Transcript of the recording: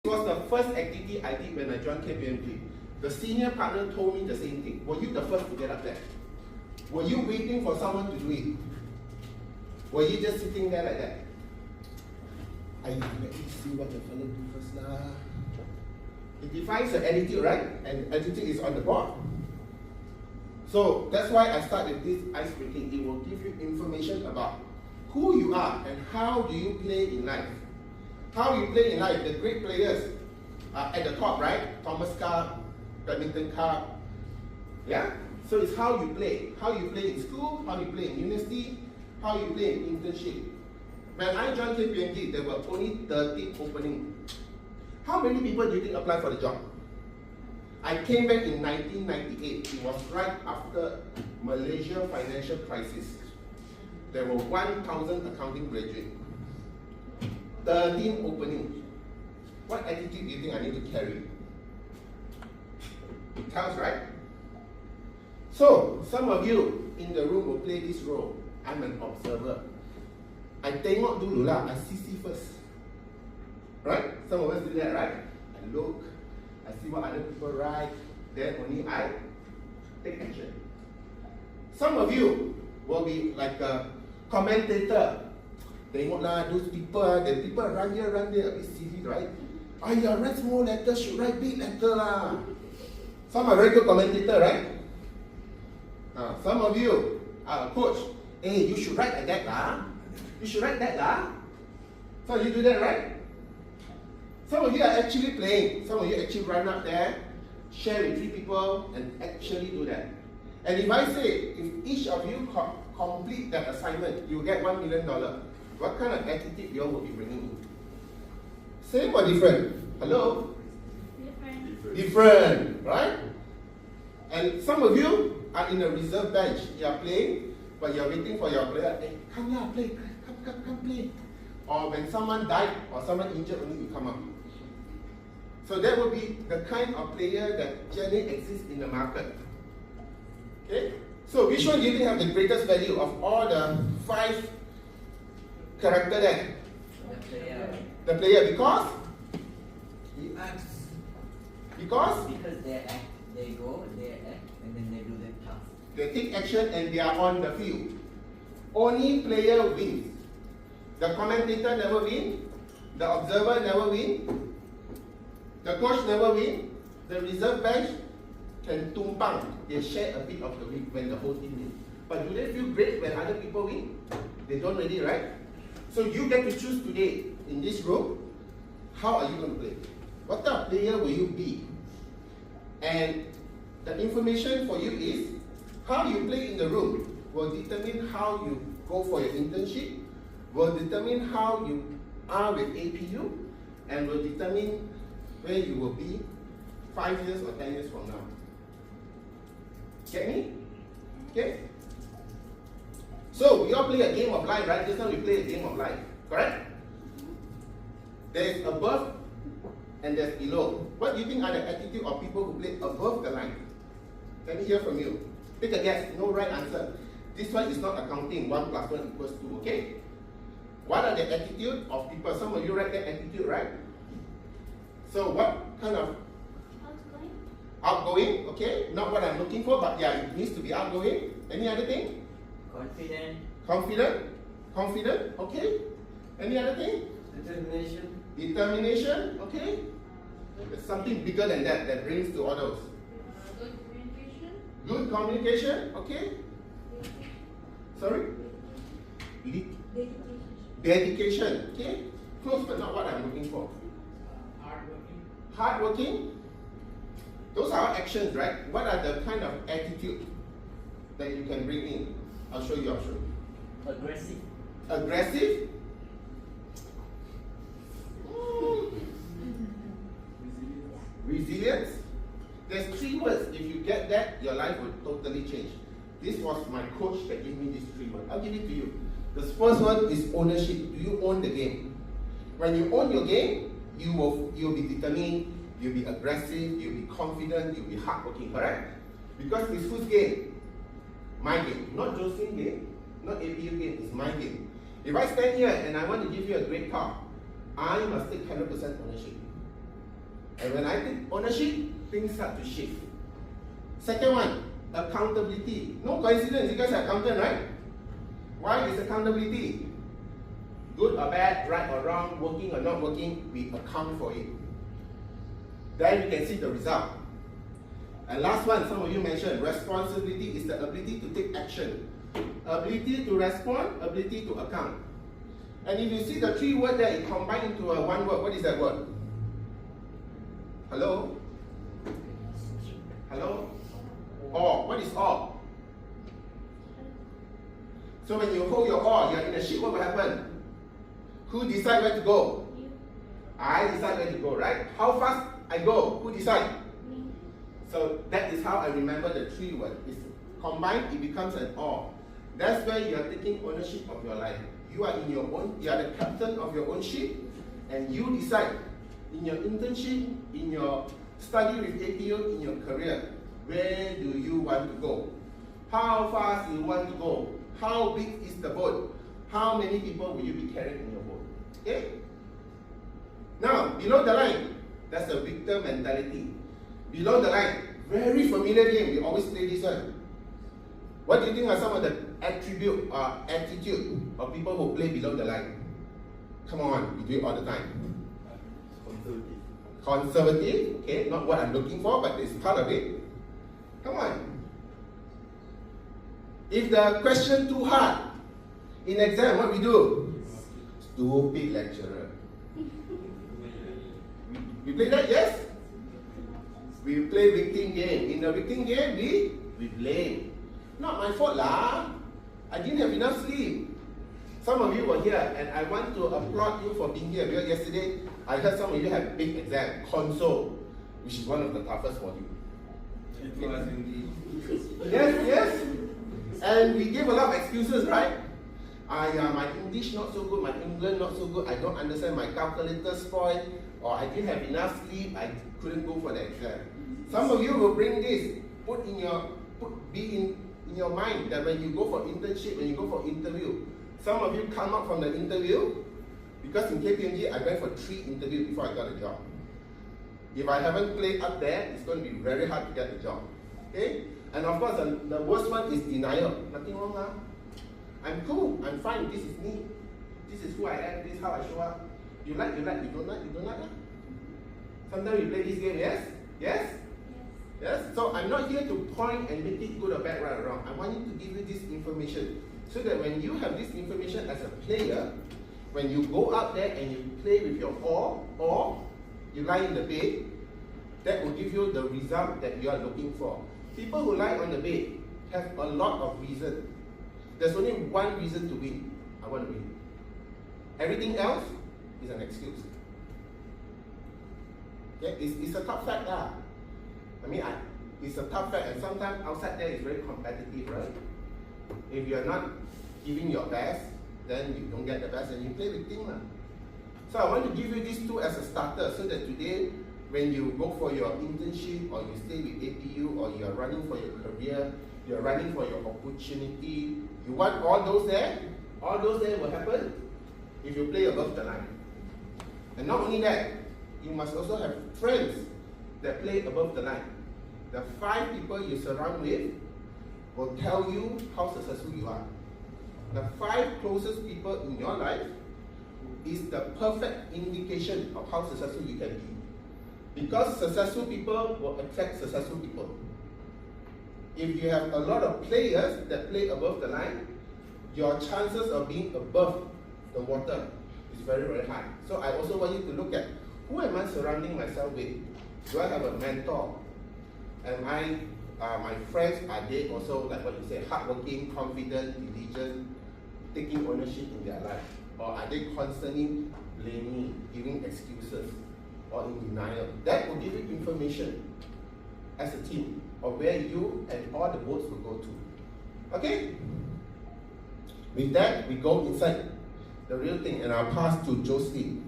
was the first activity I did when I joined KPMG. The senior partner told me the same thing. Were you the first to get up there? Were you waiting for someone to do it? Were you just sitting there like that? Let me see what the fellow do first lah. It defines the attitude, right? And attitude is on the board. So that's why I started this ice breaking. It will give you information about who you are and how do you play in life. How you play in life, the great players are at the top, right? Thomas Cup, Badminton Cup. Yeah? So it's how you play. How you play in school, how you play in university, how you play in internship. When I joined KPMG, there were only 30 openings. How many people do you think applied for the job? I came back in 1998. It was right after Malaysia financial crisis. There were 1,000 accounting graduates. 13 openings. What attitude do you think I need to carry? It counts, right? So, some of you in the room will play this role. I'm an observer. I tengok dulu lah, I see first. Right? Some of us do that, right? I look, I see what other people write, then only I take action. Some of you will be like a commentator. Tengok lah, those people, the people run here, a bit silly, right? Ayah, write small letter, should write big letter lah. Some are very good commentator, right? Some of you are a coach. Hey, you should write like that lah. You should write that lah. So you do that, right? Some of you are actually playing. Some of you actually run up there, share with 3 people, and actually do that. And if I say, if each of you complete that assignment, you get $1 million. What kind of attitude you all will be bringing in? Same or different? Hello? Different, right? And some of you are in a reserve bench. You are playing, but you are waiting for your player. Hey, come here, play. Come play. Or when someone died or someone injured, only you come up. So that will be the kind of player that generally exists in the market. Okay? So which one do you think have the greatest value of all the 5 character there? The player, because? He acts. Because they act, they go, they act, and then they do their task. They take action and they are on the field. Only player wins. The commentator never wins. The observer never wins. The coach never wins. The reserve bench can tumpang. They share a bit of the win when the whole team wins. But do they feel great when other people win? They don't really, right? So you get to choose today in this room, how are you going to play? What type of player will you be? And the information for you is, how you play in the room will determine how you go for your internship, will determine how you are with APU, and will determine where you will be 5 years or 10 years from now. Get me? Okay? So we all play a game of life, right? Just now we play a game of life, correct? There's above and there's below. What do you think are the attitude of people who play above the line? Let me hear from you. Take a guess, no right answer. This one is not accounting, 1 plus 1 equals 2, okay? What are the attitude of people? Some of you write that attitude, right? So what kind of? Outgoing. Outgoing, okay? Not what I'm looking for, but yeah, it needs to be outgoing. Any other thing? Confident. Confident, okay? Any other thing? Determination, okay? There's something bigger than that that brings to all those. Good communication. Good communication, okay? Sorry? Dedication, okay? Close but not what I'm looking for. Hardworking. Those are actions, right? What are the kind of attitude that you can bring in? I'll show you. Aggressive. Resilience. There's 3 words. If you get that, your life will totally change. This was my coach that gave me these 3 words. I'll give it to you. The first one is ownership. Do you own the game? When you own your game, you'll be determined, you'll be aggressive, you'll be confident, you'll be hardworking, correct? Because it's whose game? My game. Not Josephine's game, not APU game, it's my game. If I stand here and I want to give you a great talk, I must take 100% ownership. And when I take ownership, things start to shift. Second one, accountability. No coincidence, you guys are accountant, right? Why is accountability? Good or bad, right or wrong, working or not working, we account for it. Then you can see the result. And last one, some of you mentioned, responsibility is the ability to take action. Ability to respond, ability to account. And if you see the three words there, it combined into a one word. What is that word? Hello? Hello? Or. What is or? So when you hold your oar, you're in a ship, what will happen? Who decide where to go? You. I decide where to go, right? How fast I go? Who decide? Me. So that is how I remember the three words. It's combined, it becomes an oar. That's where you are taking ownership of your life. You are in your own, you are the captain of your own ship, and you decide in your internship, in your study with APU, in your career, where do you want to go? How fast you want to go? How big is the boat? How many people will you be carrying in your boat? Okay? Now, below the line, that's the victor mentality. Below the line, very familiar game, we always play this one. What do you think are some of the attribute or attitude of people who play below the line? Come on, we do it all the time. Conservative. Conservative, okay, not what I'm looking for, but it's part of it. Come on. If the question too hard, in exam, what we do? Stupid lecturer. We play that, yes? We play victim game. In the victim game, we blame. Not my fault lah. I didn't have enough sleep. Some of you were here, and I want to applaud you for being here. Because yesterday, I heard some of you have big exam, console, which is one of the toughest for you. It was indeed. Yes, yes. And we gave a lot of excuses, right? My English not so good, my England not so good, I don't understand, my calculator spoiled, or I didn't have enough sleep, I couldn't go for the exam. Some of you will bring this, be in your mind that when you go for internship, when you go for interview, some of you come up from the interview, because in KPMG I went for 3 interviews before I got a job. If I haven't played up there, it's going to be very hard to get the job. Okay? And of course, the worst one is denial. Nothing wrong, huh? I'm cool, I'm fine, this is me. This is who I am, this is how I show up. You like, you don't like, you don't like. Huh? Sometimes we play this game, yes? Yes? Yes? So I'm not here to point and make it good or bad, right or wrong. I want you to give you this information. So that when you have this information as a player, when you go out there and you play with your oar, or you lie in the bed, that will give you the result that you are looking for. People who lie on the bed have a lot of reasons. There's only one reason to win. I want to win. Everything else is an excuse. Okay? It's a tough fact. It's a tough fact, and sometimes outside there is very competitive, right? If you're not giving your best, then you don't get the best and you play victim. So I want to give you these two as a starter so that today, when you go for your internship or you stay with APU or you're running for your career, you're running for your opportunity, you want all those there will happen if you play above the line. And not only that, you must also have friends that play above the line. The 5 people you surround with will tell you how successful you are. The 5 closest people in your life is the perfect indication of how successful you can be. Because successful people will attract successful people. If you have a lot of players that play above the line, your chances of being above the water is very, very high. So I also want you to look at, who am I surrounding myself with? Do I have a mentor? My friends, are they also, like what you say, hardworking, confident, diligent, taking ownership in their life? Or are they constantly blaming, giving excuses, or in denial? That will give you information as a team of where you and all the boats will go to. Okay? With that, we go inside the real thing, and I'll pass to Jocelyn.